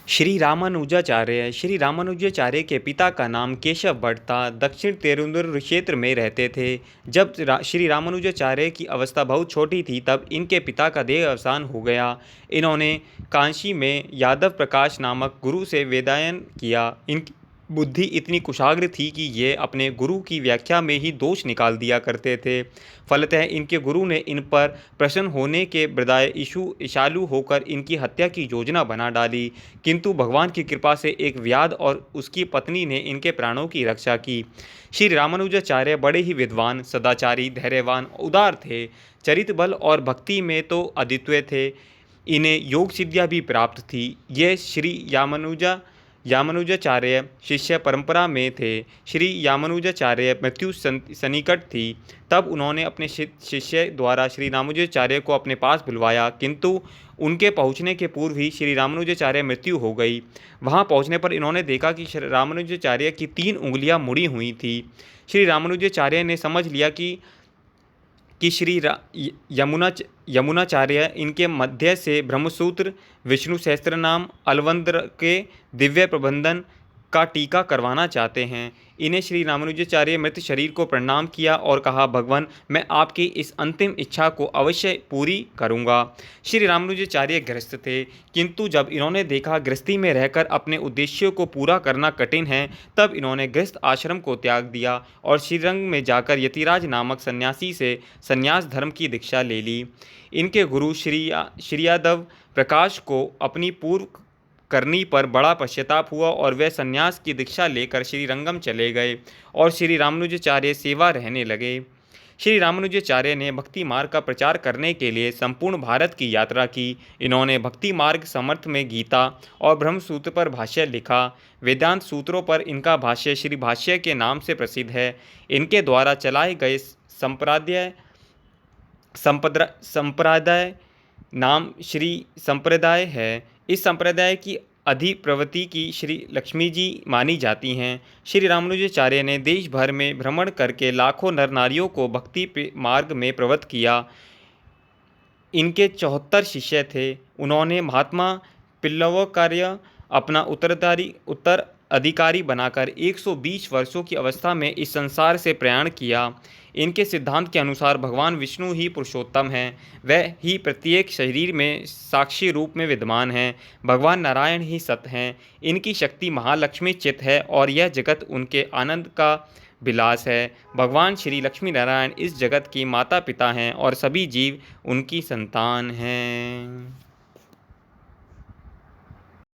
श्री रामानुजाचार्य के पिता का नाम केशव भट्ट था। दक्षिण तेरुंदर क्षेत्र में रहते थे। जब श्री रामानुजाचार्य की अवस्था बहुत छोटी थी तब इनके पिता का देह अवसान हो गया। इन्होंने काशी में यादव प्रकाश नामक गुरु से वेदाध्ययन किया। इनकी बुद्धि इतनी कुशाग्र थी कि ये अपने गुरु की व्याख्या में ही दोष निकाल दिया करते थे। फलतः इनके गुरु ने इन पर प्रसन्न होने के बजाय ईर्ष्यालु होकर इनकी हत्या की योजना बना डाली, किंतु भगवान की कृपा से एक व्याध और उसकी पत्नी ने इनके प्राणों की रक्षा की। श्री रामानुजाचार्य बड़े ही विद्वान, सदाचारी, धैर्यवान, उदार थे। चरित्र बल और भक्ति में तो अद्वितीय थे। इन्हें योग सिद्धियाँ भी प्राप्त थी। ये श्री यामानुजाचार्य शिष्य परंपरा में थे। श्री यामानुजाचार्य मृत्यु सन्निकट थी, तब उन्होंने अपने शिष्य द्वारा श्री रामानुजाचार्य को अपने पास बुलवाया, किंतु उनके पहुंचने के पूर्व ही श्री रामानुजाचार्य मृत्यु हो गई। वहां पहुंचने पर इन्होंने देखा कि श्री रामानुजाचार्य की 3 उंगलियां मुड़ी हुई थी। श्री रामानुजाचार्य ने समझ लिया कि श्री यमुनाचार्य इनके मध्य से ब्रह्मसूत्र, विष्णु सहस्त्रनाम, अलवंद्र के दिव्य प्रबंधन का टीका करवाना चाहते हैं। इन्हें श्री रामानुजाचार्य मृत शरीर को प्रणाम किया और कहा, भगवान, मैं आपकी इस अंतिम इच्छा को अवश्य पूरी करूंगा। श्री रामानुजाचार्य गृहस्थ थे, किंतु जब इन्होंने देखा गृहस्थी में रहकर अपने उद्देश्यों को पूरा करना कठिन है, तब इन्होंने गृहस्थ आश्रम को त्याग दिया और श्रीरंग में जाकर यतिराज नामक सन्यासी से संन्यास धर्म की दीक्षा ले ली। इनके गुरु श्री यादव प्रकाश को अपनी पूर्व करनी पर बड़ा पश्चाताप हुआ और वे संन्यास की दीक्षा लेकर श्रीरंगम चले गए और श्री रामानुजाचार्य सेवा रहने लगे। श्री रामानुजाचार्य ने भक्ति मार्ग का प्रचार करने के लिए संपूर्ण भारत की यात्रा की। इन्होंने भक्ति मार्ग समर्थ में गीता और ब्रह्मसूत्र पर भाष्य लिखा। वेदांत सूत्रों पर इनका भाष्य श्री भाष्य के नाम से प्रसिद्ध है। इनके द्वारा चलाए गए संप्रदाय नाम श्री संप्रदाय है। इस संप्रदाय की अधिप्रवृत्ति की श्री लक्ष्मी जी मानी जाती हैं। श्री रामानुजाचार्य ने देश भर में भ्रमण करके लाखों नर नारियों को भक्ति मार्ग में प्रवृत्त किया। इनके 74 शिष्य थे। उन्होंने महात्मा पिल्लवाचार्य अपना उत्तराधिकारी बनाकर 120 वर्षों की अवस्था में इस संसार से प्रयाण किया। इनके सिद्धांत के अनुसार भगवान विष्णु ही पुरुषोत्तम हैं। वह ही प्रत्येक शरीर में साक्षी रूप में विद्यमान हैं। भगवान नारायण ही सत्य हैं। इनकी शक्ति महालक्ष्मी चित्त है और यह जगत उनके आनंद का विलास है। भगवान श्री लक्ष्मी नारायण इस जगत की माता पिता हैं और सभी जीव उनकी संतान हैं।